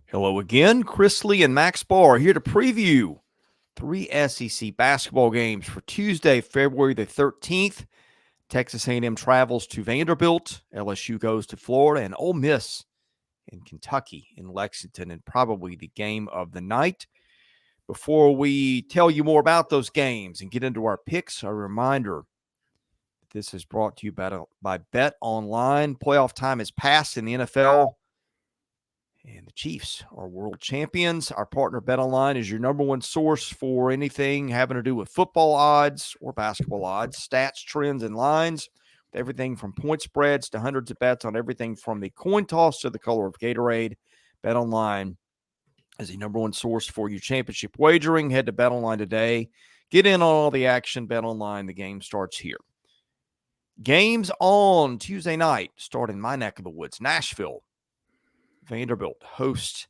Hello again, Chris Lee and Max Barr here to preview three SEC basketball games for Tuesday, February the 13th. Texas A&M travels to Vanderbilt, LSU goes to Florida, and Ole Miss in Kentucky in Lexington, and probably the game of the night. Before we tell you more about those games and get into our picks, a reminder this is brought to you by Bet Online. Playoff time has passed in the NFL. And the Chiefs are world champions. Our partner BetOnline is your number one source for anything having to do with football odds or basketball odds, stats, trends, and lines. Everything from point spreads to hundreds of bets on everything from the coin toss to the color of Gatorade. BetOnline is the number one source for your championship wagering. Head to BetOnline today. Get in on all the action. BetOnline, the game starts here. Games on Tuesday night start in my neck of the woods, Nashville. Vanderbilt hosts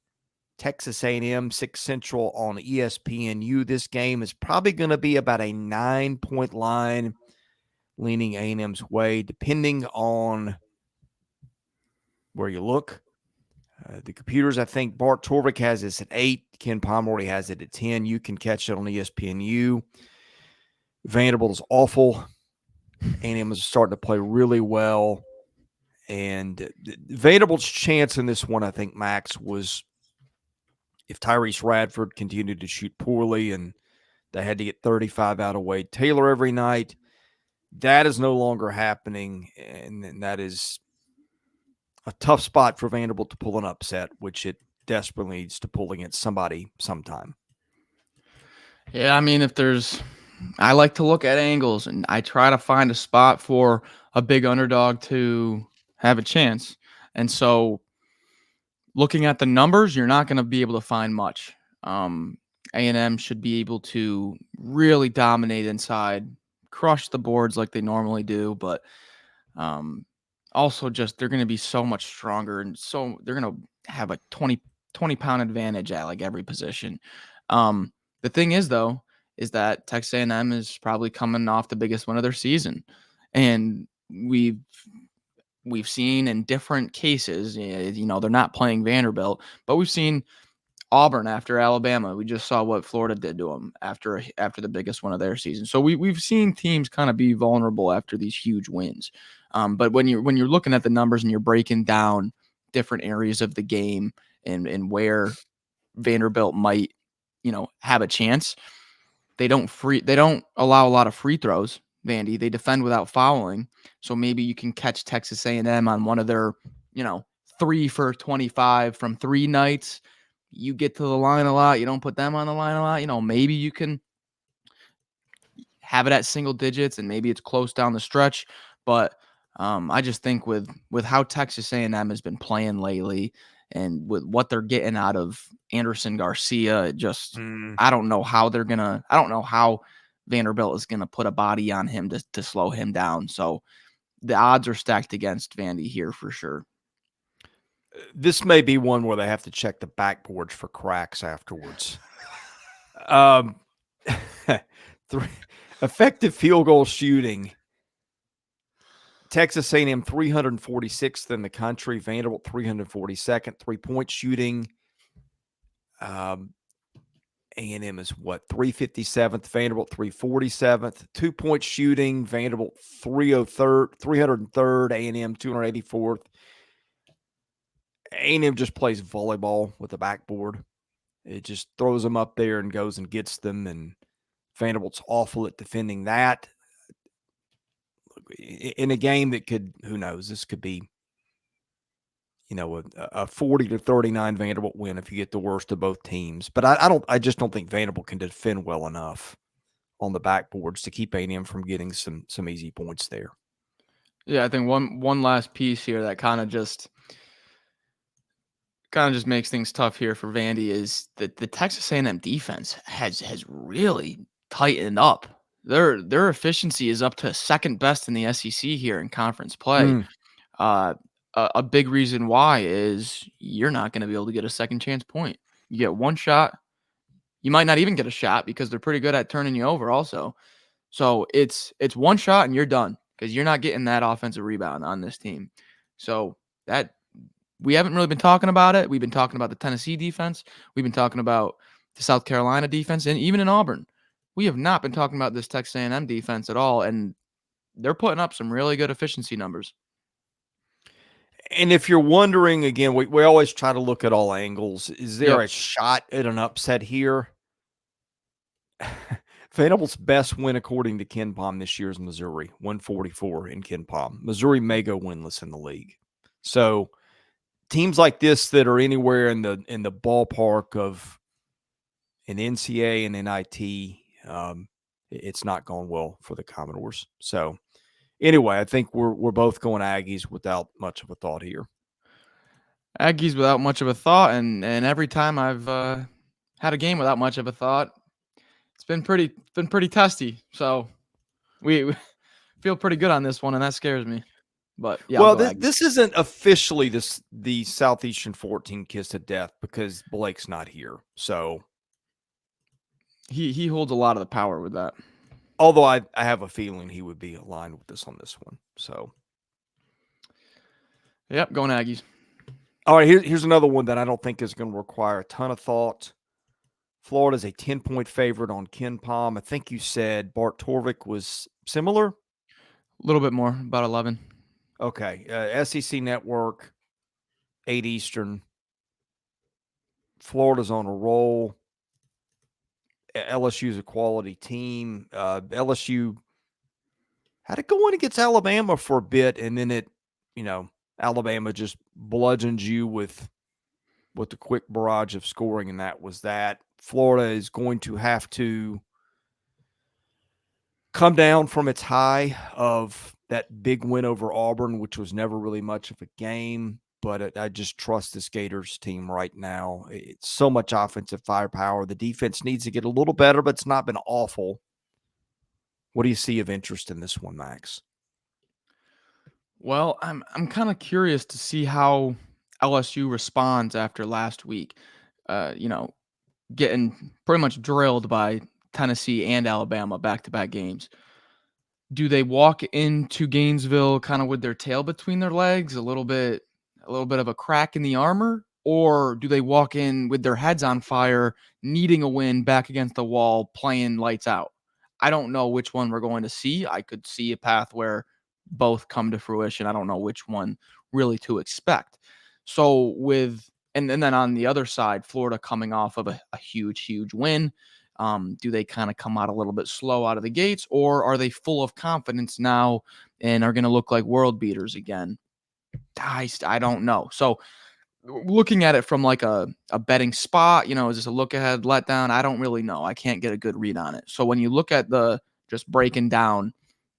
Texas A&M 6 Central on ESPNU. This game is probably going to be about a 9-point line, leaning A&M's way, depending on where you look. The computers, I think Bart Torvik has this at 8. Ken Pomeroy has it at 10. You can catch it on ESPNU. Vanderbilt is awful. A&M is starting to play really well. And Vanderbilt's chance in this one, I think, Max, was if Tyrese Radford continued to shoot poorly and they had to get 35 out of Wade Taylor every night. That is no longer happening, and that is a tough spot for Vanderbilt to pull an upset, which it desperately needs to pull against somebody sometime. Yeah, I mean, I like to look at angles, and I try to find a spot for a big underdog to have a chance. And so looking at the numbers, you're not going to be able to find much. A&M should be able to really dominate inside, crush the boards like they normally do, but also just they're going to be so much stronger, and so they're going to have a 20-pound advantage at like every position. The thing is, though, is that Texas A&M is probably coming off the biggest win of their season, and we've seen in different cases, they're not playing Vanderbilt, but we've seen Auburn after Alabama. We just saw what Florida did to them after the biggest one of their season. So we've seen teams kind of be vulnerable after these huge wins. But when you're looking at the numbers and you're breaking down different areas of the game and where Vanderbilt might, have a chance, they don't allow a lot of free throws. Vandy, they defend without fouling. So maybe you can catch Texas A&M on one of their, 3 for 25 from 3 nights. You get to the line a lot. You don't put them on the line a lot. Maybe you can have it at single digits and maybe it's close down the stretch. But I just think with how Texas A&M has been playing lately and with what they're getting out of Anderson Garcia, I don't know how Vanderbilt is going to put a body on him to slow him down. So the odds are stacked against Vandy here for sure. This may be one where they have to check the backboards for cracks afterwards. Effective field goal shooting. Texas A&M 346th in the country. Vanderbilt 342nd. 3-point shooting. A&M is 357th. Vanderbilt 347th. 2-point shooting. Vanderbilt 303rd. A&M 284th. A&M just plays volleyball with the backboard. It just throws them up there and goes and gets them, and Vanderbilt's awful at defending that. In a game that could, who knows, this could be, a 40-39 Vanderbilt win if you get the worst of both teams. But I just don't think Vanderbilt can defend well enough on the backboards to keep A&M from getting some easy points there. Yeah, I think one last piece here that kind of just makes things tough here for Vandy is that the Texas A&M defense has really tightened up. Their efficiency is up to second best in the SEC here in conference play. A big reason why is you're not going to be able to get a second chance point. You get one shot. You might not even get a shot because they're pretty good at turning you over also. So it's one shot and you're done because you're not getting that offensive rebound on this team. So that we haven't really been talking about it. We've been talking about the Tennessee defense. We've been talking about the South Carolina defense, and even in Auburn, we have not been talking about this Texas A&M defense at all, and they're putting up some really good efficiency numbers. And if you're wondering, again, we always try to look at all angles. Is there Yep. a shot at an upset here? Vanderbilt's best win, according to Ken Palm, this year is Missouri, 144 in Ken Palm. Missouri may go winless in the league. So teams like this that are anywhere in the ballpark of an NCAA and NIT, it's not going well for the Commodores. So anyway, I think we're both going Aggies without much of a thought here. Aggies without much of a thought, and every time I've had a game without much of a thought, it's been pretty testy. So we feel pretty good on this one, and that scares me. But yeah, Well, this isn't officially the Southeastern 14 kiss to death because Blake's not here. So he holds a lot of the power with that. although I have a feeling he would be aligned with us on this one. So Yep, going Aggies. all right, here's another one that I don't think is going to require a ton of thought. Florida's a 10-point favorite on Ken Palm. I think you said Bart Torvik was similar. A little bit more, about 11. Okay, SEC Network, 8 Eastern. Florida's on a roll. LSU's a quality team. LSU had it going against Alabama for a bit, and then Alabama just bludgeoned you with the quick barrage of scoring, and that was that. Florida is going to have to come down from its high of that big win over Auburn, which was never really much of a game. But I just trust this Gators team right now. It's so much offensive firepower. The defense needs to get a little better, but it's not been awful. What do you see of interest in this one, Max? Well, I'm kind of curious to see how LSU responds after last week. Getting pretty much drilled by Tennessee and Alabama back-to-back games. Do they walk into Gainesville kind of with their tail between their legs, a little bit of a crack in the armor, or do they walk in with their heads on fire, needing a win back against the wall, playing lights out? I don't know which one we're going to see. I could see a path where both come to fruition. I don't know which one really to expect. So and then on the other side, Florida coming off of a huge win. Do they kind of come out a little bit slow out of the gates, or are they full of confidence now and are going to look like world beaters again? I don't know. So looking at it from like a betting spot, is this a look ahead letdown? I don't really know. I can't get a good read on it. So when you look at the just breaking down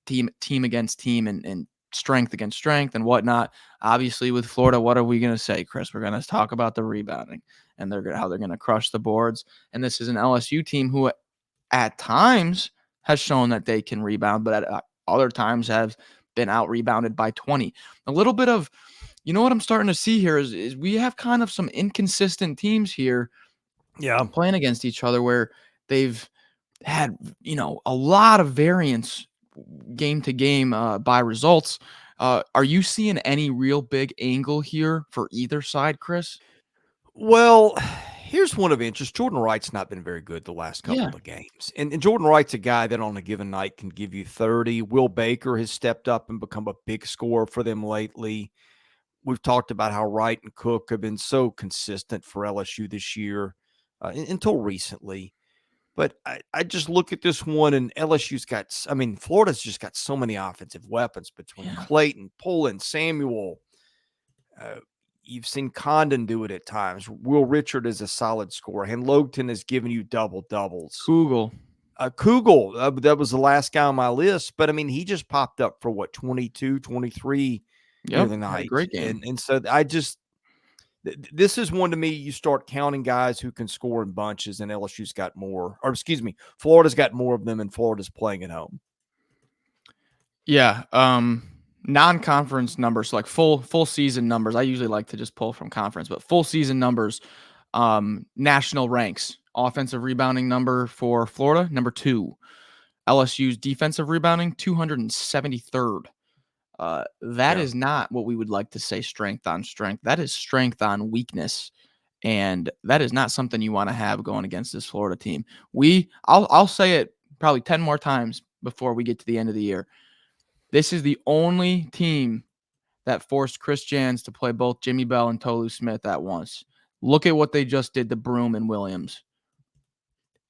team against team and strength against strength and whatnot, obviously with Florida, what are we going to say, Chris? We're going to talk about the rebounding and how they're going to crush the boards. And this is an LSU team who at times has shown that they can rebound, but at other times have been out rebounded by 20. A little bit of, what I'm starting to see here is we have kind of some inconsistent teams here playing against each other where they've had, a lot of variance game to game by results. Are you seeing any real big angle here for either side, Chris? Well, here's one of interest. Jordan Wright's not been very good the last couple Yeah. of games. And Jordan Wright's a guy that on a given night can give you 30. Will Baker has stepped up and become a big scorer for them lately. We've talked about how Wright and Cook have been so consistent for LSU this year until recently. But I just look at this one, and Florida's just got so many offensive weapons between Clayton, Pullen, Samuel. You've seen Condon do it at times. Will Richard is a solid scorer. And Logton has given you double-doubles. Kugel, that was the last guy on my list. But, he just popped up for, 22, 23 the other night. Great game. And so I just – this is one to me, you start counting guys who can score in bunches, and LSU's got more – or excuse me, Florida's got more of them, and Florida's playing at home. Yeah, non-conference numbers, so like full season numbers. I usually like to just pull from conference, but full season numbers, national ranks. Offensive rebounding number for Florida, number 2. LSU's defensive rebounding, 273rd. That is not what we would like to say strength on strength. That is strength on weakness. And that is not something you want to have going against this Florida team. I'll say it probably 10 more times before we get to the end of the year. This is the only team that forced Chris Jans to play both Jimmy Bell and Tolu Smith at once. Look at what they just did to Broome and Williams.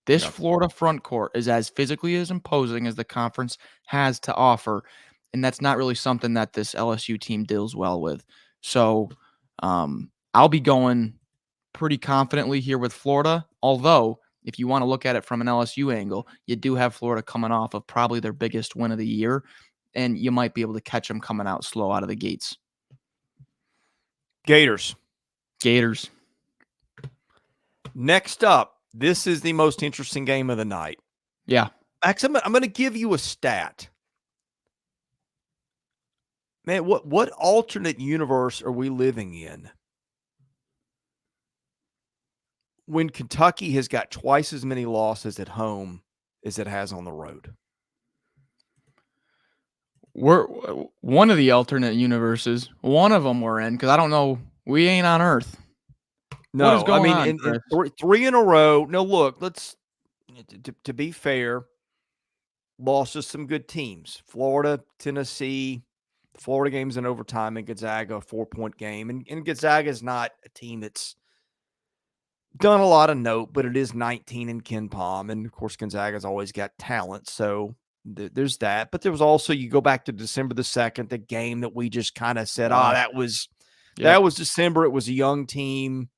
This Florida front court is as physically as imposing as the conference has to offer, and that's not really something that this LSU team deals well with. So I'll be going pretty confidently here with Florida, although if you want to look at it from an LSU angle, you do have Florida coming off of probably their biggest win of the year, and you might be able to catch them coming out slow out of the gates. Gators. Next up, this is the most interesting game of the night. Yeah. Max, I'm going to give you a stat. Man, what alternate universe are we living in when Kentucky has got twice as many losses at home as it has on the road? We're one of the alternate universes. One of them we're in, because I don't know. We ain't on Earth. No, what is going on, in three in a row. No, look, let's to be fair, lost to some good teams. Florida, Tennessee. The Florida game's in overtime, and Gonzaga, a 4-point game. And Gonzaga is not a team that's done a lot of note, but it is 19 in Ken Pom. And, of course, Gonzaga's always got talent. So there's that. But there was also, you go back to December the 2nd, the game that we just kind of said, that was December. It was a young team.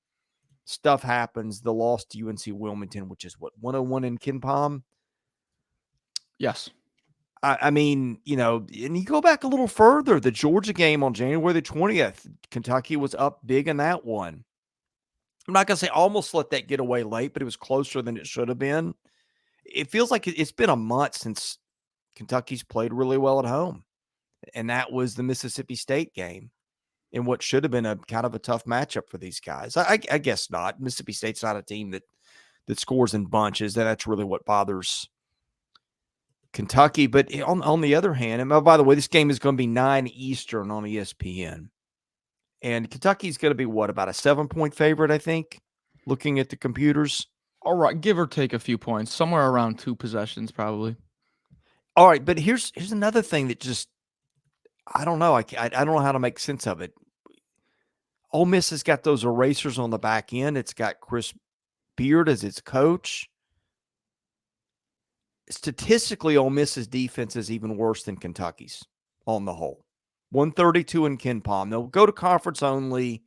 Stuff happens. The loss to UNC Wilmington, which is 101 in Ken Pom? Yes. I mean, and you go back a little further, the Georgia game on January the 20th, Kentucky was up big in that one. I'm not going to say almost let that get away late, but it was closer than it should have been. It feels like it's been a month since Kentucky's played really well at home. And that was the Mississippi State game in what should have been a kind of a tough matchup for these guys. I guess not. Mississippi State's not a team that scores in bunches. That's really what bothers Kentucky. But on the other hand, and by the way, this game is going to be 9 Eastern on ESPN. And Kentucky's going to be about a 7-point favorite, I think, looking at the computers. All right, give or take a few points, somewhere around 2 possessions probably. All right, but here's another thing that just, I don't know. I don't know how to make sense of it. Ole Miss has got those erasers on the back end. It's got Chris Beard as its coach. Statistically, Ole Miss's defense is even worse than Kentucky's on the whole. 132 in Ken Pom. They'll go to conference only,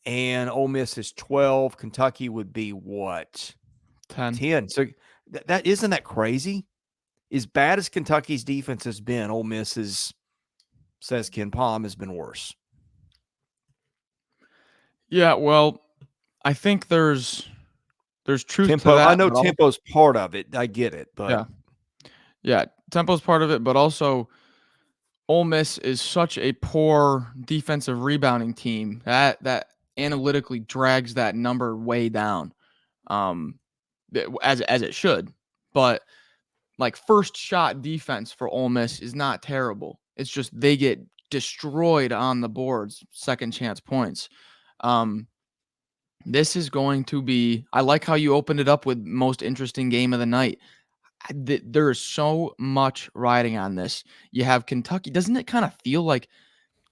and Ole Miss is 12. Kentucky would be what? 10. So that isn't that crazy? As bad as Kentucky's defense has been, Ole Miss says Ken Pom has been worse. Yeah, well, I think there's truth tempo, to that. I know tempo's part of it. I get it, but yeah, tempo's part of it, but also Ole Miss is such a poor defensive rebounding team that analytically drags that number way down, as it should. But like first shot defense for Ole Miss is not terrible. It's just they get destroyed on the boards, second chance points. This is going to be, I like how you opened it up with most interesting game of the night. There is so much riding on this. You have Kentucky. Doesn't it kind of feel like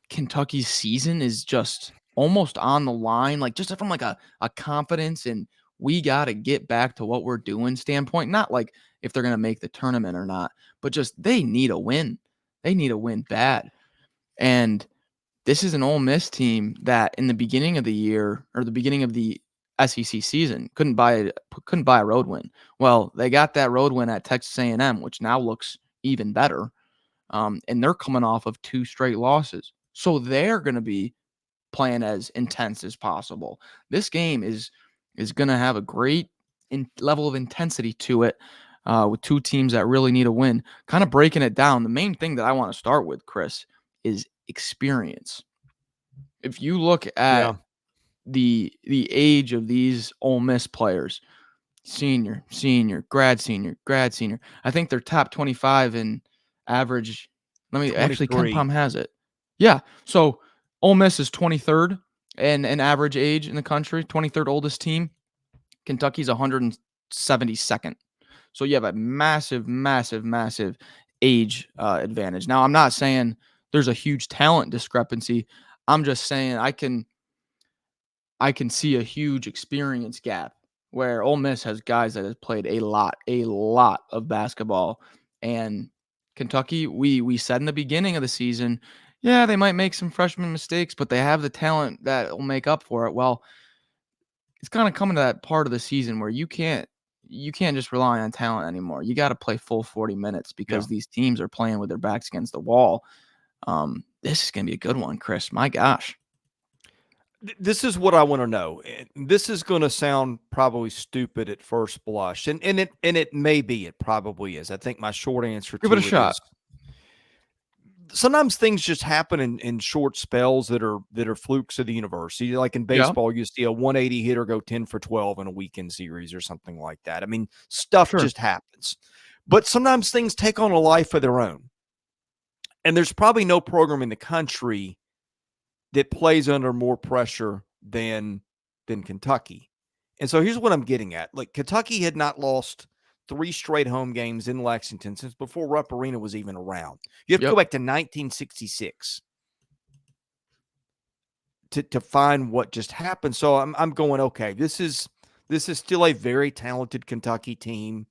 Kentucky's season is just almost on the line? Like just from like a confidence and we got to get back to what we're doing standpoint. Not like if they're going to make the tournament or not, but just they need a win. They need a win bad. And this is an Ole Miss team that in the beginning of the year or the beginning of the SEC season couldn't buy a road win. Well, they got that road win at Texas A&M, which now looks even better. And they're coming off of 2 straight losses. So they're going to be playing as intense as possible. This game is going to have a great level of intensity to it with 2 teams that really need a win. Kind of breaking it down, the main thing that I want to start with, Chris, is experience. If you look at the age of these Ole Miss players, senior, grad senior. I think they're top 25 in average Let me actually, 23. KenPom has it. Yeah. So Ole Miss is 23rd in average age in the country, 23rd oldest team. Kentucky's 172nd. So you have a massive, massive, massive age advantage. Now, I'm not saying there's a huge talent discrepancy. I'm just saying I can see a huge experience gap where Ole Miss has guys that has played a lot of basketball, and Kentucky, we said in the beginning of the season, yeah, they might make some freshman mistakes, but they have the talent that will make up for it. Well, it's kind of coming to that part of the season where you can't just rely on talent anymore. You got to play full 40 minutes Yeah. because these teams are playing with their backs against the wall. This is going to be a good one, Chris. My gosh. This is what I want to know. This is going to sound probably stupid at first blush, and it may be. It probably is. I think my short answer Give it a to it shot. is sometimes things just happen in short spells that are flukes of the university. Like in Yeah, baseball, you see a 180 hitter go 10 for 12 in a weekend series or something like that. I mean, stuff sure. just happens. But sometimes things take on a life of their own. And there's probably no program in the country that plays under more pressure than Kentucky. And so here's what I'm getting at. Like Kentucky had not lost 3 straight home games in Lexington since before Rupp Arena was even around. You have to go Yep. back to 1966 to find what just happened. So I'm going, okay, this is still a very talented Kentucky team.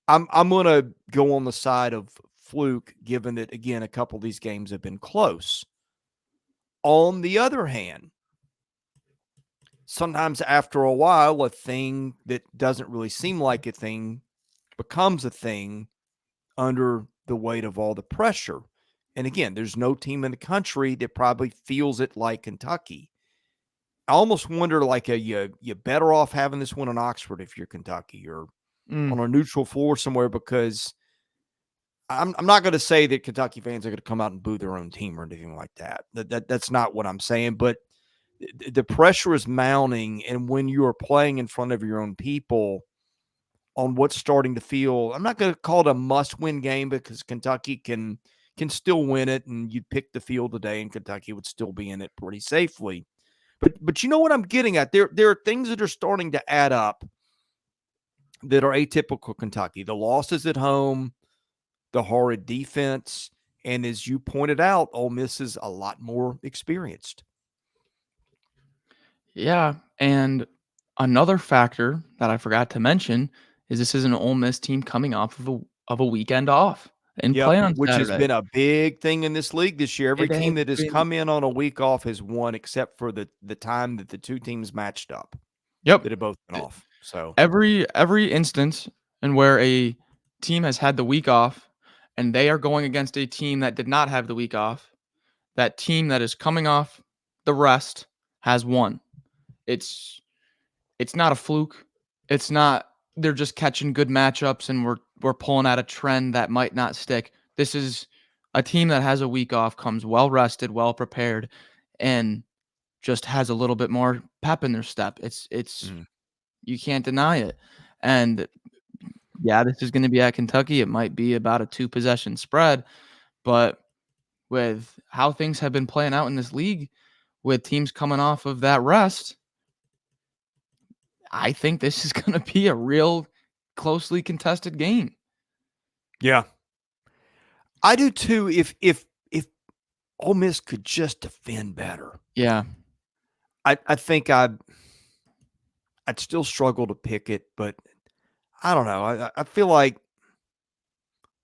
I'm gonna go on the side of fluke, given that again a couple of these games have been close. On the other hand, sometimes after a while, a thing that doesn't really seem like a thing becomes a thing under the weight of all the pressure. And again, there's no team in the country that probably feels it like Kentucky. I almost wonder, like, you better off having this one in Oxford if you're Kentucky, or Mm. on a neutral floor somewhere, because I'm not going to say that Kentucky fans are going to come out and boo their own team or anything like that. That's not what I'm saying. But the pressure is mounting, and when you are playing in front of your own people on what's starting to feel, I'm not going to call it a must-win game because Kentucky can still win it, and you'd pick the field today, and Kentucky would still be in it pretty safely. But you know what I'm getting at? There are things that are starting to add up that are atypical Kentucky. The losses at home, the horrid defense, and as you pointed out, Ole Miss is a lot more experienced. Yeah, and another factor that I forgot to mention is this is an Ole Miss team coming off of a weekend off and Yep, play on which has Saturday. been a big thing in this league this year. Every It team has that has been. come in on a week off has won, except for the time that the two teams matched up Yep. that have both been e- off. So Every instance in where a team has had the week off and they are going against a team that did not have the week off, that team that is coming off the rest has won. It's it's not a fluke. It's not they're just catching good matchups and we're pulling out a trend that might not stick. This is a team that has a week off, comes well rested, well prepared, and just has a little bit more pep in their step. It's mm, you can't deny it. And yeah, this is going to be at Kentucky. It might be about a 2 possession spread, but with how things have been playing out in this league, with teams coming off of that rest, I think this is going to be a real closely contested game. yeah, I do too. If Ole Miss could just defend better, Yeah. I think I'd still struggle to pick it, but I don't know. I feel like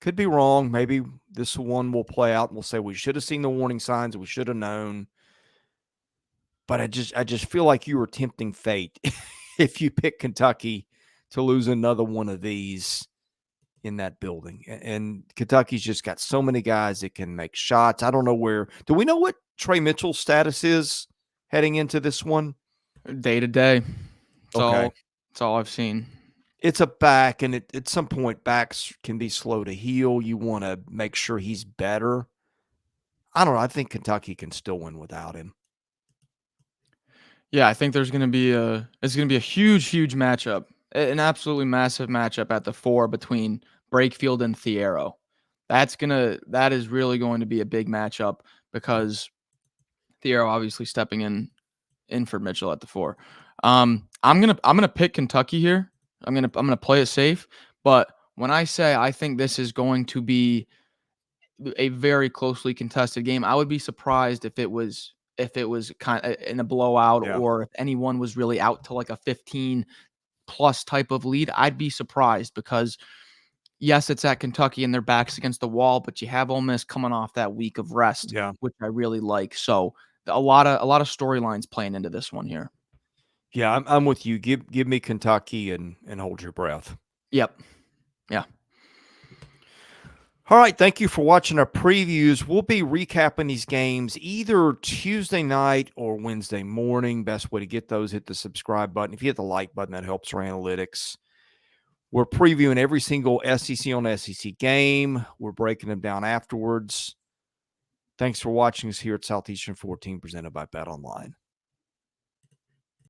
could be wrong. Maybe this one will play out and we'll say we should have seen the warning signs. We should have known. But I just feel like you were tempting fate if you pick Kentucky to lose another one of these in that building. And Kentucky's just got so many guys that can make shots. I don't know where. Do we know what Trey Mitchell's status is heading into this one? Day to day. It's Okay. all it's all I've seen. It's a back, and at some point, backs can be slow to heal. You want to make sure he's better. I don't know. I think Kentucky can still win without him. Yeah, I think it's gonna be a huge matchup. An absolutely massive matchup at the 4 between Brakefield and Thiero. That is really going to be a big matchup because Thiero obviously stepping in for Mitchell at the 4. I'm gonna pick Kentucky here. I'm gonna play it safe. But when I say I think this is going to be a very closely contested game, I would be surprised if it was kind of in a blowout Yeah. or if anyone was really out to like a 15 plus type of lead. I'd be surprised because yes, it's at Kentucky and their backs against the wall, but you have Ole Miss coming off that week of rest, Yeah. which I really like. So a lot of storylines playing into this one here. Yeah, I'm with you. Give me Kentucky and hold your breath. Yep. Yeah. All right, thank you for watching our previews. We'll be recapping these games either Tuesday night or Wednesday morning. Best way to get those, hit the subscribe button. If you hit the like button, that helps our analytics. We're previewing every single SEC on SEC game. We're breaking them down afterwards. Thanks for watching us here at Southeastern 14, presented by Bet Online.